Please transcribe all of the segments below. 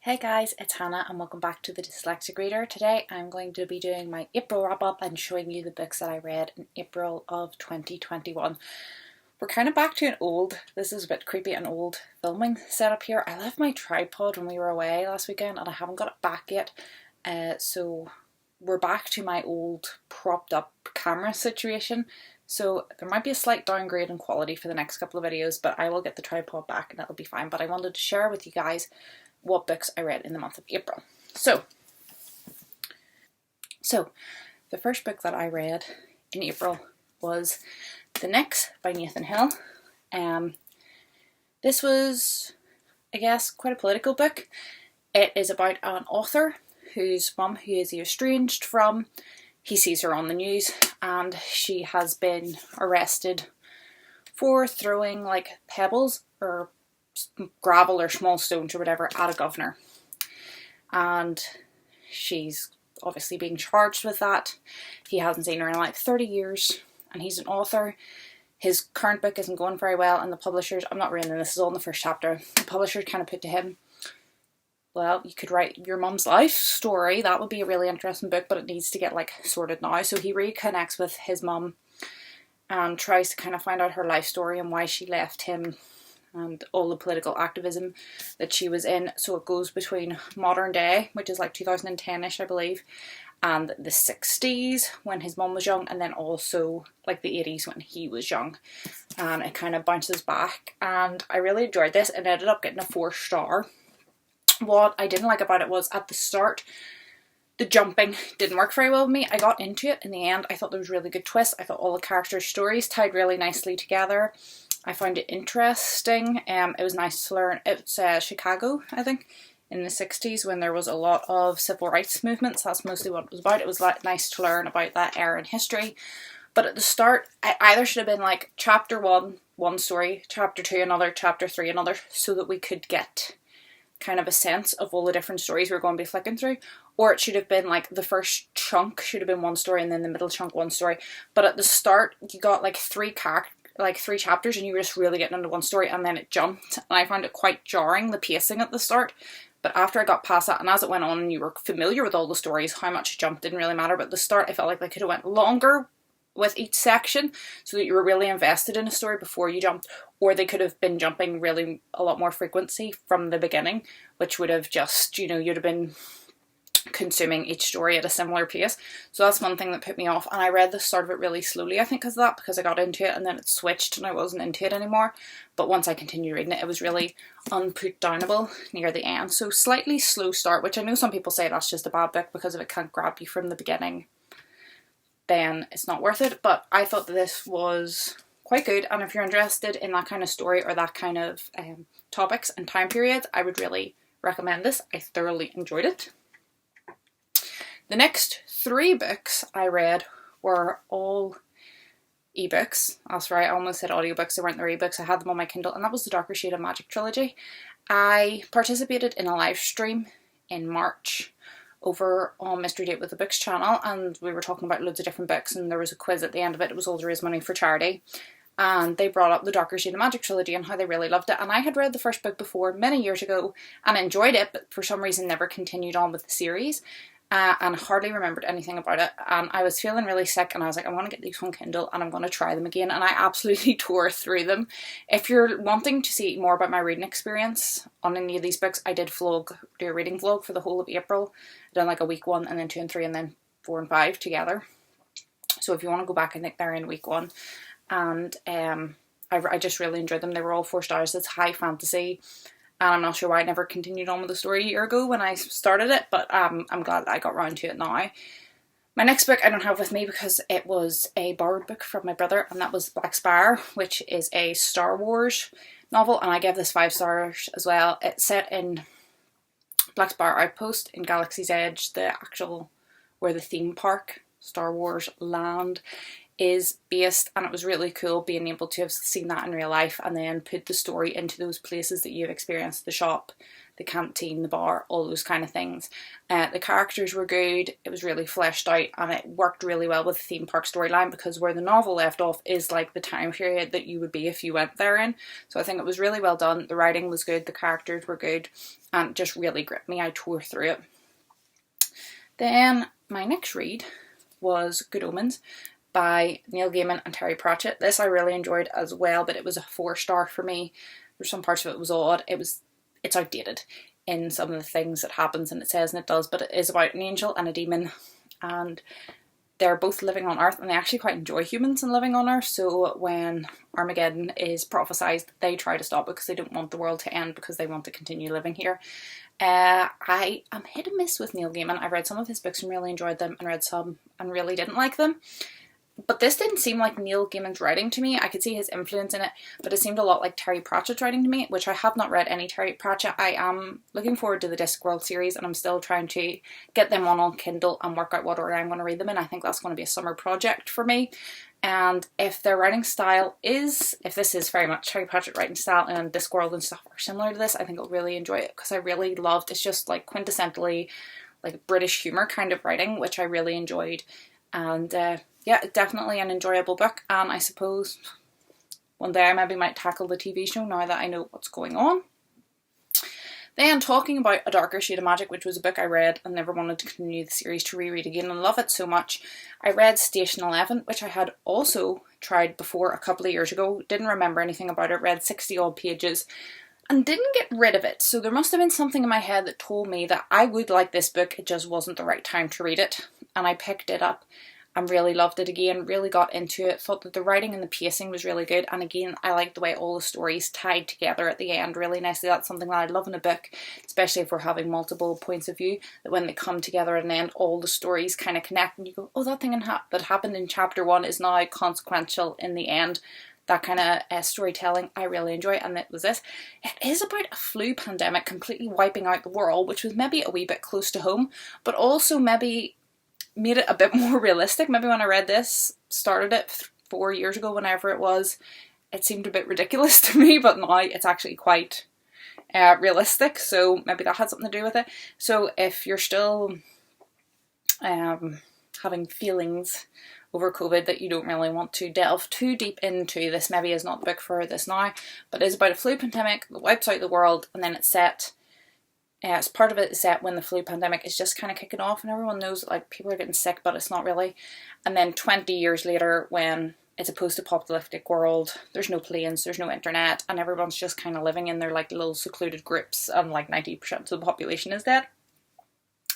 Hey guys, it's Hannah and welcome back to the Dyslexic Reader. Today I'm going to be doing my April wrap up and showing you the books that I read in April of 2021. We're kind of back to this is a bit creepy, an old filming setup here. I left my tripod when we were away last weekend and I haven't got it back yet. So we're back to my old propped up camera situation. So there might be a slight downgrade in quality for the next couple of videos, but I will get the tripod back and it'll be fine. But I wanted to share with you guys what books I read in the month of April. So the first book that I read in April was The Nix by Nathan Hill. This was, I guess, quite a political book. It is about an author whose mum, who is estranged from, he sees her on the news and she has been arrested for throwing like pebbles or gravel or small stones or whatever at a governor, and she's obviously being charged with that. He hasn't seen her in like 30 years and he's an author. His current book isn't going very well and the publishers, I'm not reading this, is all in the first chapter, the publishers kind of put to him, well, you could write your mum's life story, that would be a really interesting book, but it needs to get like sorted now. So he reconnects with his mum and tries to kind of find out her life story and why she left him and all the political activism that she was in. So it goes between modern day, which is like 2010-ish I believe, and the 60s when his mum was young, and then also like the 80s when he was young, and it kind of bounces back. And I really enjoyed this and ended up getting a 4-star. What I didn't like about it was at the start the jumping didn't work very well with me. I got into it in the end. I thought there was a really good twist. I thought all the characters' stories tied really nicely together. I found it interesting. It was nice to learn. It's Chicago, I think, in the 60s when there was a lot of civil rights movements. That's mostly what it was about. It was nice to learn about that era in history. But at the start, I either should have been like chapter 1, one story, chapter 2, another, chapter 3, another, so that we could get kind of a sense of all the different stories we're going to be flicking through. Or it should have been like the first chunk should have been one story and then the middle chunk one story. But at the start, you got like three chapters and you were just really getting into one story, and then it jumped and I found it quite jarring, the pacing at the start. But after I got past that and as it went on and you were familiar with all the stories, how much it jumped didn't really matter. But at the start I felt like they could have went longer with each section so that you were really invested in a story before you jumped, or they could have been jumping really a lot more frequency from the beginning, which would have just, you know, you'd have been consuming each story at a similar pace. So that's one thing that put me off, and I read the start of it really slowly, I think because of that, because I got into it and then it switched and I wasn't into it anymore. But once I continued reading it, it was really unputdownable near the end. So slightly slow start, which I know some people say that's just a bad book because if it can't grab you from the beginning then it's not worth it. But I thought that this was quite good, and if you're interested in that kind of story or that kind of topics and time periods, I would really recommend this. I thoroughly enjoyed it. The next 3 books I read were all ebooks. That's right, I almost said audiobooks. They weren't their ebooks. I had them on my Kindle, and that was the Darker Shade of Magic trilogy. I participated in a live stream in March over on Mystery Date with the Books channel, and we were talking about loads of different books, and there was a quiz at the end of it. It was all to raise money for charity, and they brought up the Darker Shade of Magic trilogy and how they really loved it. And I had read the first book before many years ago and enjoyed it, but for some reason never continued on with the series. And hardly remembered anything about it, and I was feeling really sick and I was like, I'm going to get these on Kindle and I'm going to try them again, and I absolutely tore through them. If you're wanting to see more about my reading experience on any of these books, I did do a reading vlog for the whole of April. I done like a week 1 and then 2 and 3 and then 4 and 5 together. So if you want to go back, I think they're in week 1. And I just really enjoyed them. They were all 4 stars. It's high fantasy. And I'm not sure why I never continued on with the story a year ago when I started it, but I'm glad that I got around to it now. My next book I don't have with me because it was a borrowed book from my brother, and that was Black Spire, which is a Star Wars novel, and I gave this 5 stars as well. It's set in Black Spire Outpost in Galaxy's Edge, the actual, where the theme park, Star Wars land, is based, and it was really cool being able to have seen that in real life and then put the story into those places that you've experienced, the shop, the canteen, the bar, all those kind of things. The characters were good, it was really fleshed out, and it worked really well with the theme park storyline, because where the novel left off is like the time period that you would be if you went there in. So I think it was really well done, the writing was good, the characters were good, and it just really gripped me. I tore through it. Then my next read was Good Omens by Neil Gaiman and Terry Pratchett. This I really enjoyed as well, but it was a 4-star for me. There's some parts of it was odd. It's outdated in some of the things that happens and it says and it does, but it is about an angel and a demon, and they're both living on Earth, and they actually quite enjoy humans and living on Earth. So when Armageddon is prophesized, they try to stop it because they don't want the world to end, because they want to continue living here. I am hit and miss with Neil Gaiman. I read some of his books and really enjoyed them, and read some and really didn't like them. But this didn't seem like Neil Gaiman's writing to me. I could see his influence in it, but it seemed a lot like Terry Pratchett's writing to me, which I have not read any Terry Pratchett. I am looking forward to the Discworld series, and I'm still trying to get them on Kindle and work out what order I'm going to read them in. I think that's going to be a summer project for me. And if their writing style is, if this is very much Terry Pratchett writing style and Discworld and stuff are similar to this, I think I'll really enjoy it, because I really loved, it's just like quintessentially like British humour kind of writing, which I really enjoyed. And yeah, definitely an enjoyable book, and I suppose one day I maybe might tackle the TV show now that I know what's going on. Then, talking about A Darker Shade of Magic, which was a book I read and never wanted to continue the series to reread again and love it so much. I read Station 11, which I had also tried before a couple of years ago, didn't remember anything about it, read 60 odd pages and didn't get rid of it. So there must have been something in my head that told me that I would like this book, it just wasn't the right time to read it. And I picked it up and really loved it again, really got into it, thought that the writing and the pacing was really good, and again, I liked the way all the stories tied together at the end really nicely. That's something that I love in a book, especially if we're having multiple points of view, that when they come together at an end, all the stories kind of connect, and you go, oh, that thing that happened in chapter 1 is now consequential in the end. That kind of storytelling I really enjoy, and it was this. It is about a flu pandemic completely wiping out the world, which was maybe a wee bit close to home, but also maybe made it a bit more realistic. Maybe when I read this, started it 4 years ago, whenever it was, it seemed a bit ridiculous to me, but now it's actually quite realistic, so maybe that had something to do with it. So if you're still having feelings over COVID that you don't really want to delve too deep into, this maybe is not the book for this now, but it's about a flu pandemic that wipes out the world, and then it's set as part of it is set when the flu pandemic is just kind of kicking off, and everyone knows that like people are getting sick, but it's not really. And then 20 years later, when it's a post-apocalyptic world, there's no planes, there's no internet, and everyone's just kind of living in their like little secluded groups, and like 90% of the population is dead.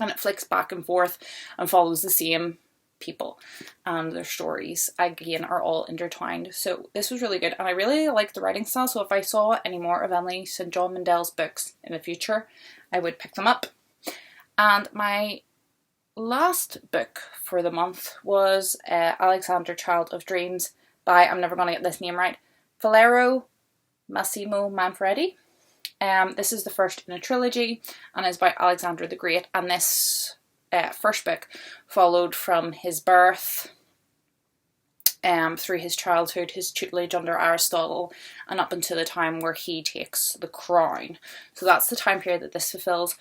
And it flicks back and forth and follows the same people, and their stories again are all intertwined. So this was really good, and I really like the writing style, so if I saw any more of Emily St. John Mandel's books in the future, I would pick them up. And my last book for the month was Alexander Child of Dreams by, I'm never going to get this name right, Valerio Massimo Manfredi. This is the first in a trilogy, and is by Alexander the Great, and this first book followed from his birth through his childhood, his tutelage under Aristotle, and up until the time where he takes the crown. So that's the time period that this fulfills.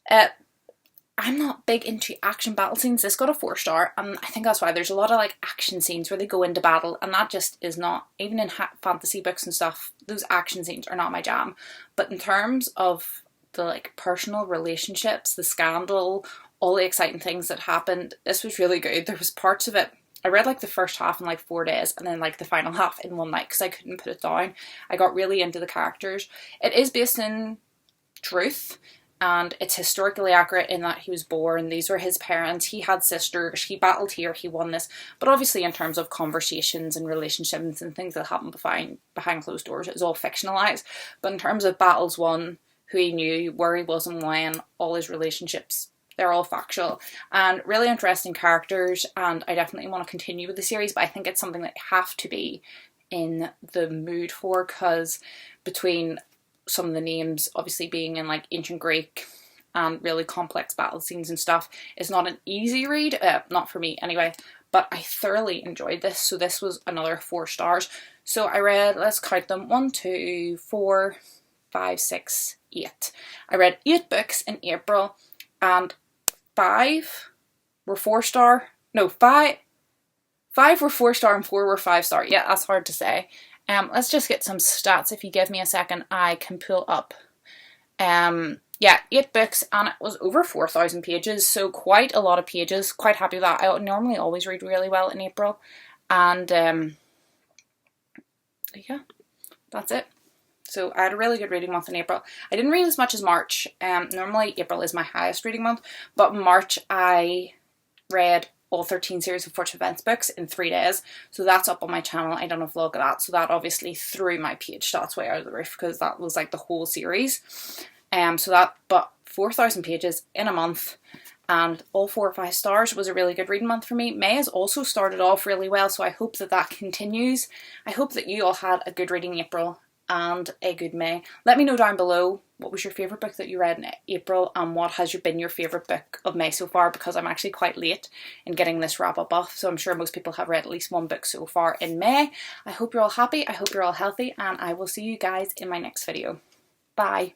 I'm not big into action battle scenes. This got a 4-star, and I think that's why there's a lot of like action scenes where they go into battle, and that just is not, even in fantasy books and stuff, those action scenes are not my jam. But in terms of the like personal relationships, the scandal, all the exciting things that happened, this was really good. There was parts of it, I read like the first half in like 4 days, and then like the final half in one night because I couldn't put it down. I got really into the characters. It is based in truth, and it's historically accurate in that he was born, these were his parents, he had sisters, he battled here, he won this. But obviously in terms of conversations and relationships and things that happened behind closed doors, it was all fictionalised. But in terms of battles won, who he knew, where he was and when, all his relationships, they're all factual and really interesting characters, and I definitely want to continue with the series, but I think it's something that you have to be in the mood for, because between some of the names obviously being in like ancient Greek and really complex battle scenes and stuff, it's not an easy read, not for me anyway, but I thoroughly enjoyed this. So this was another 4 stars. So I read, let's count them, 1, 2, 4, 5, 6, 8. I read 8 books in April, and 5 were 4-star. No, 5 were 4-star and 4 were 5-star. Yeah, that's hard to say. Let's just get some stats. If you give me a second, I can pull up. Yeah, 8 books, and it was over 4,000 pages, so quite a lot of pages. Quite happy with that. I normally always read really well in April, and yeah, that's it. So I had a really good reading month in April. I didn't read as much as March. Normally April is my highest reading month, but in March I read all 13 series of Fortune Events books in 3 days. So that's up on my channel. I done a vlog of that. So that obviously threw my page stats way out of the roof, because that was like the whole series. But 4,000 pages in a month, and all 4 or 5 stars, was a really good reading month for me. May has also started off really well, so I hope that continues. I hope that you all had a good reading April and a good May. Let me know down below what was your favourite book that you read in April, and what has been your favourite book of May so far, because I'm actually quite late in getting this wrap up off, so I'm sure most people have read at least 1 book so far in May. I hope you're all happy, I hope you're all healthy, and I will see you guys in my next video. Bye.